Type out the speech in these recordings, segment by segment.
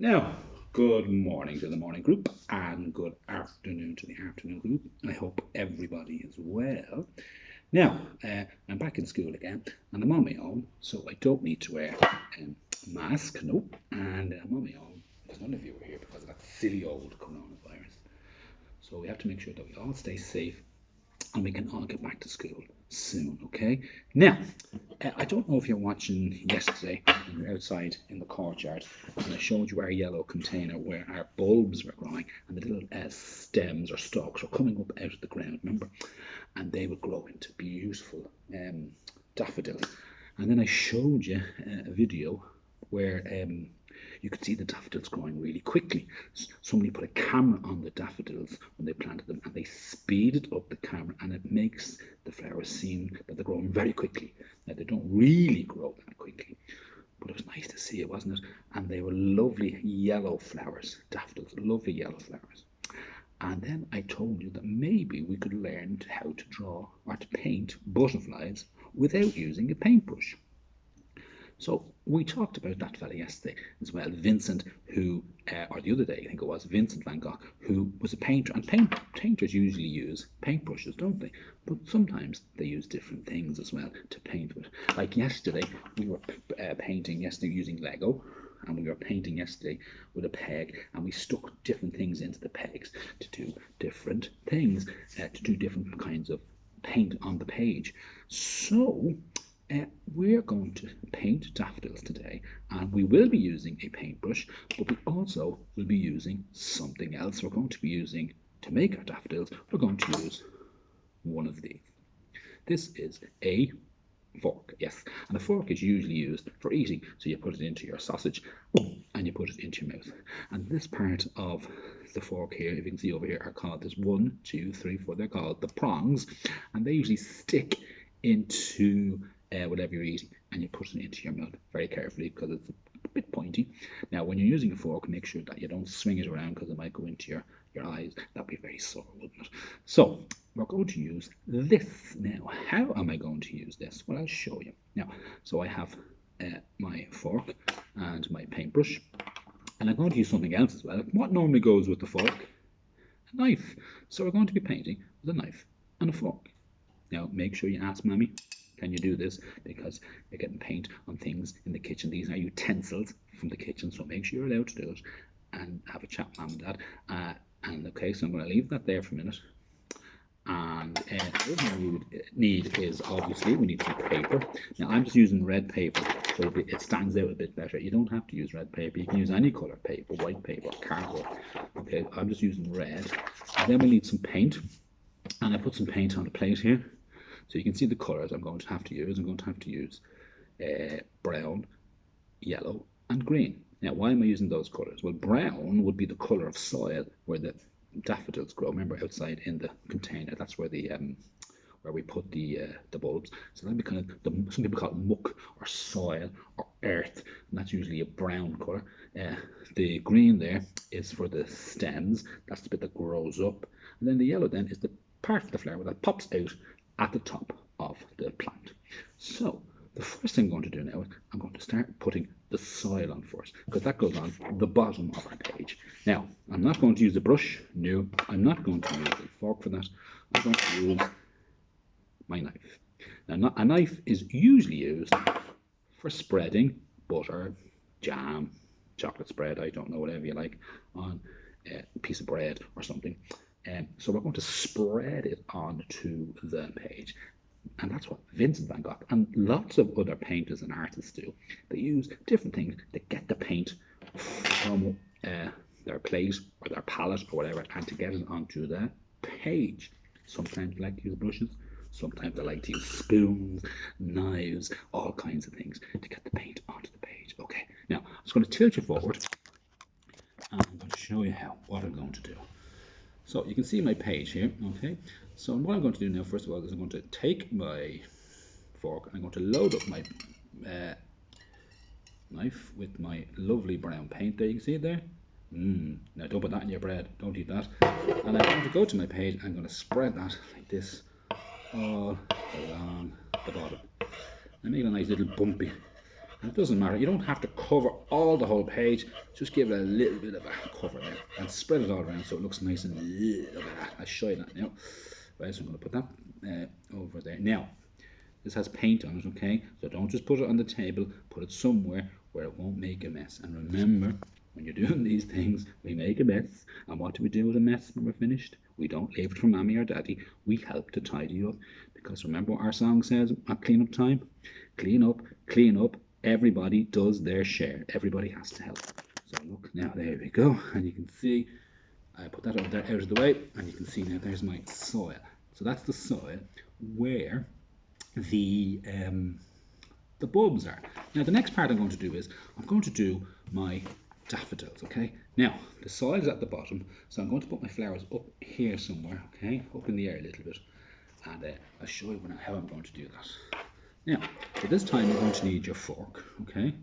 Now, good morning to the morning group and good afternoon to the afternoon group. I hope everybody is well. Now, I'm back in school again and I'm on my own, so I don't need to wear a mask, nope. And I'm on my own. There's none of you are here because of that silly old coronavirus. So we have to make sure that we all stay safe and we can all get back to school soon, okay? Now, I don't know if you're watching yesterday when we were outside in the courtyard and I showed you our yellow container where our bulbs were growing and the little stems or stalks were coming up out of the ground, remember? And they would grow into beautiful daffodils. And then I showed you a video where you could see the daffodils growing really quickly. Somebody put a camera on the daffodils when they planted them and they speeded up the camera and it makes the flowers seem that they're growing very quickly. Now they don't really grow that quickly, but it was nice to see it, wasn't it? And they were lovely yellow flowers, daffodils, lovely yellow flowers. And then I told you that maybe we could learn how to draw or to paint butterflies without using a paintbrush. So we talked about that fella yesterday as well, Vincent, who, or the other day I think it was, Vincent van Gogh, who was a painter. And painters usually use paintbrushes, don't they? But sometimes they use different things as well to paint with. Like yesterday, we were painting yesterday using Lego. And we were painting yesterday with a peg, and we stuck different things into the pegs to do different things, to do different kinds of paint on the page. So we're going to paint daffodils today, and we will be using a paintbrush, but we also will be using something else. We're going to be using, to make our daffodils, we're going to use one of these. This is a fork, yes, and a fork is usually used for eating. So you put it into your sausage and you put it into your mouth. And this part of the fork here, if you can see over here, are called, there's 1, 2, 3, 4, they're called the prongs, and they usually stick into whatever you're eating, and you put it into your mouth very carefully because it's a bit pointy. Now when you're using a fork, make sure that you don't swing it around because it might go into your eyes. That'd be very sore, wouldn't it? So we're going to use this now. How am I going to use this? Well, I'll show you. Now, so I have my fork and my paintbrush, and I'm going to use something else as well. What normally goes with the fork? A knife. So we're going to be painting with a knife and a fork. Now make sure you ask Mommy, can you do this? Because you're getting paint on things in the kitchen. These are utensils from the kitchen, so make sure you're allowed to do it and have a chat with Mom and Dad. And okay, so I'm going to leave that there for a minute. And what we need is, obviously, we need some paper. Now I'm just using red paper, so it stands out a bit better. You don't have to use red paper. You can use any color paper, white paper, cardboard. Okay, I'm just using red. And then we need some paint. And I put some paint on the plate here. So you can see the colors I'm going to have to use. I'm going to have to use brown, yellow, and green. Now, why am I using those colors? Well, brown would be the color of soil where the daffodils grow. Remember, outside in the container, that's where the where we put the bulbs. So that'd be kind of some people call it muck or soil or earth, and that's usually a brown color. The green there is for the stems. That's the bit that grows up, and then the yellow then is the part of the flower that pops out at the top of the plant. So the first thing I'm going to do now is I'm going to start putting the soil on first, because that goes on the bottom of our page. Now, I'm not going to use a brush. No, I'm not going to use a fork for that. I'm going to use my knife. Now, a knife is usually used for spreading butter, jam, chocolate spread, I don't know, whatever you like, on a piece of bread or something. So we're going to spread it onto the page. And that's what Vincent van Gogh and lots of other painters and artists do. They use different things to get the paint from their plate or their palette or whatever, and to get it onto the page. Sometimes they like to use brushes, sometimes they like to use spoons, knives, all kinds of things to get the paint onto the page. Okay, now I'm just going to tilt you forward and I'm going to show you what I'm going to do. So you can see my page here, okay? So what I'm going to do now, first of all, is I'm going to take my fork and I'm going to load up my knife with my lovely brown paint there. You can see it there? Now don't put that in your bread, don't eat that. And I'm going to go to my page and I'm going to spread that like this all along the bottom. I make a nice little bumpy And it doesn't matter, you don't have to cover all the whole page, just give it a little bit of a cover there and spread it all around so it looks nice and little bit. I'll show you that now. Right, so I'm going to put that over there. Now, this has paint on it, okay? So don't just put it on the table, put it somewhere where it won't make a mess. And remember, when you're doing these things, we make a mess. And what do we do with a mess when we're finished? We don't leave it for mommy or daddy. We help to tidy up. Because remember what our song says at cleanup time? Clean up, clean up. Everybody does their share. Everybody has to help. So look, now there we go. And you can see, I put that over there out of the way. And you can see now there's my soil. So that's the soil where the bulbs are. Now the next part I'm going to do is I'm going to do my daffodils. Okay, now the soil's at the bottom, so I'm going to put my flowers up here somewhere, okay, up in the air a little bit, and I'll show you how I'm going to do that. Now for this time you're going to need your fork, okay,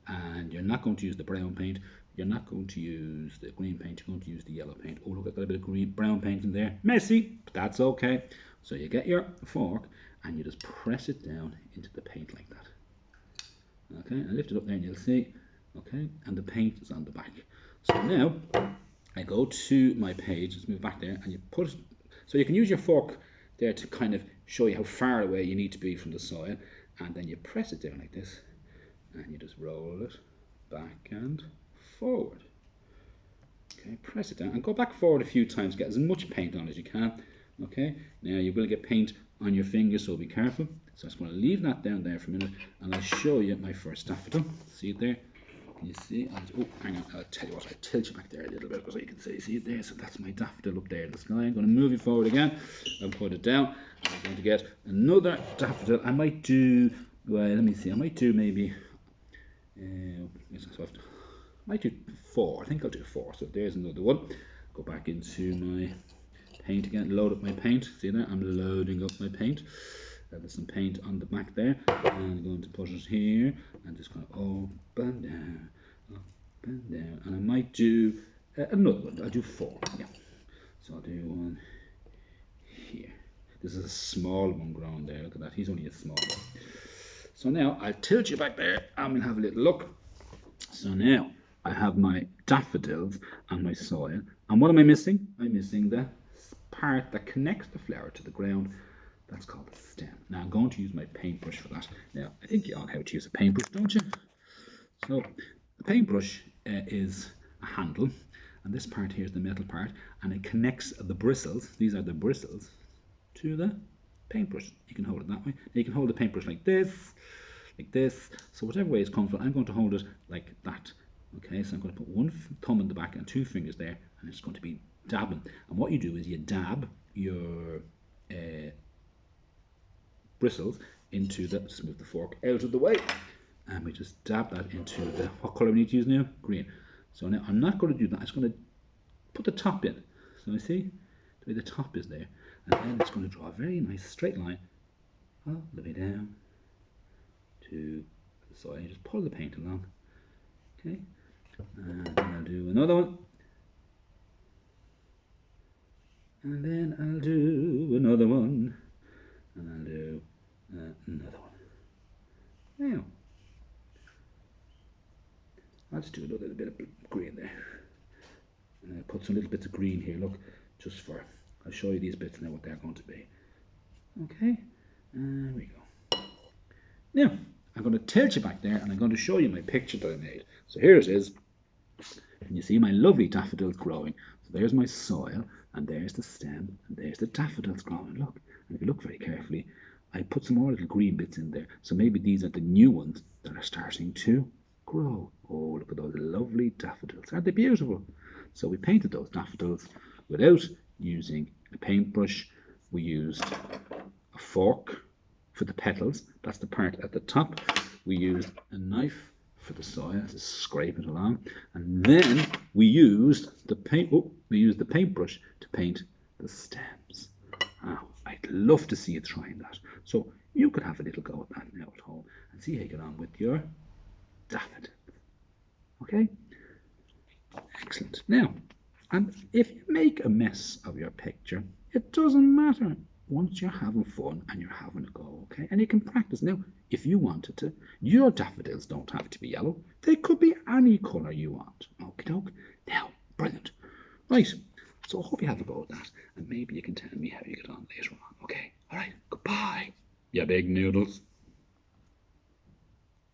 and you're not going to use the brown paint, you're not going to use the green paint, you're going to use the yellow paint. Oh look, I've got a bit of brown paint in there, messy, but that's okay. So you get your fork and you just press it down into the paint like that. Okay, and lift it up there and you'll see, okay, and the paint is on the back. So now I go to my page, let's move back there, and you put, so you can use your fork there to kind of show you how far away you need to be from the soil, and then you press it down like this, and you just roll it back and forward. Okay, press it down and go back forward a few times, get as much paint on as you can. Okay, now you will get paint on your fingers, so be careful. So I'm just going to leave that down there for a minute and I'll show you my first daffodil. See it there? Can you see? Oh, hang on, I'll tell you what, I'll tilt you back there a little bit so you can see it there. So that's my daffodil up there in the sky. I'm going to move it forward again and put it down. I'm going to get another daffodil. I might do, well, let me see, I might do maybe, I might do 4. I think I'll do 4. So there's another one. Go back into my paint again, load up my paint. See there? I'm loading up my paint. There's some paint on the back there. And I'm going to put it here and just kind of up and down, up and down. And I might do another one. I'll do 4. Yeah. So I'll do one here. This is a small one growing there. Look at that. He's only a small one. So now I'll tilt you back there and we'll have a little look. So now I have my daffodils and my soil. And what am I missing? I'm missing the part that connects the flower to the ground. That's called the stem. Now I'm going to use my paintbrush for that. Now I think you all know how to use a paintbrush, don't you? So the paintbrush is a handle, and this part here is the metal part, and it connects the bristles. These are the bristles to the paintbrush. You can hold it that way. Now you can hold the paintbrush like this, like this. So whatever way it's comfortable, I'm going to hold it like that. Okay, so I'm going to put one thumb in the back and 2 fingers there, and it's going to be dabbing. And what you do is you dab your bristles into the, just move the fork out of the way, and we just dab that into the, what colour we need to use now? Green. So now I'm not going to do that, I'm just going to put the top in. So you see the way the top is there, and then it's going to draw a very nice straight line all the way down to the side. You just pull the paint along. Okay, and then I'll do another one, and then I'll do another one, and I'll do another one. Now I'll just do a little bit of green there, and I'll put some little bits of green here, look, just for, I'll show you these bits now what they're going to be. Okay, there we go. Now I'm going to tilt you back there and I'm going to show you my picture that I made. So here it is. Can you see my lovely daffodils growing? So there's my soil, and there's the stem, and there's the daffodils growing. Look, and if you look very carefully, I put some more little green bits in there. So maybe these are the new ones that are starting to grow. Oh, look at those lovely daffodils. Aren't they beautiful? So we painted those daffodils without using a paintbrush. We used a fork for the petals. That's the part at the top. We used a knife for the soil to scrape it along, and then we used the paint. Oh, we used the paintbrush to paint the stems. Oh, I'd love to see you trying that. So you could have a little go at that now at home and see how you get on with your daffodils. Okay, excellent. Now, and if you make a mess of your picture, it doesn't matter once you're having fun and you're having a go, okay? And you can practice. Now, if you wanted to, your daffodils don't have to be yellow. They could be any colour you want. Okie doke. Now, brilliant. Right, so I hope you have a go at that, and maybe you can tell me how you get on later on, okay? All right, goodbye, you big noodles.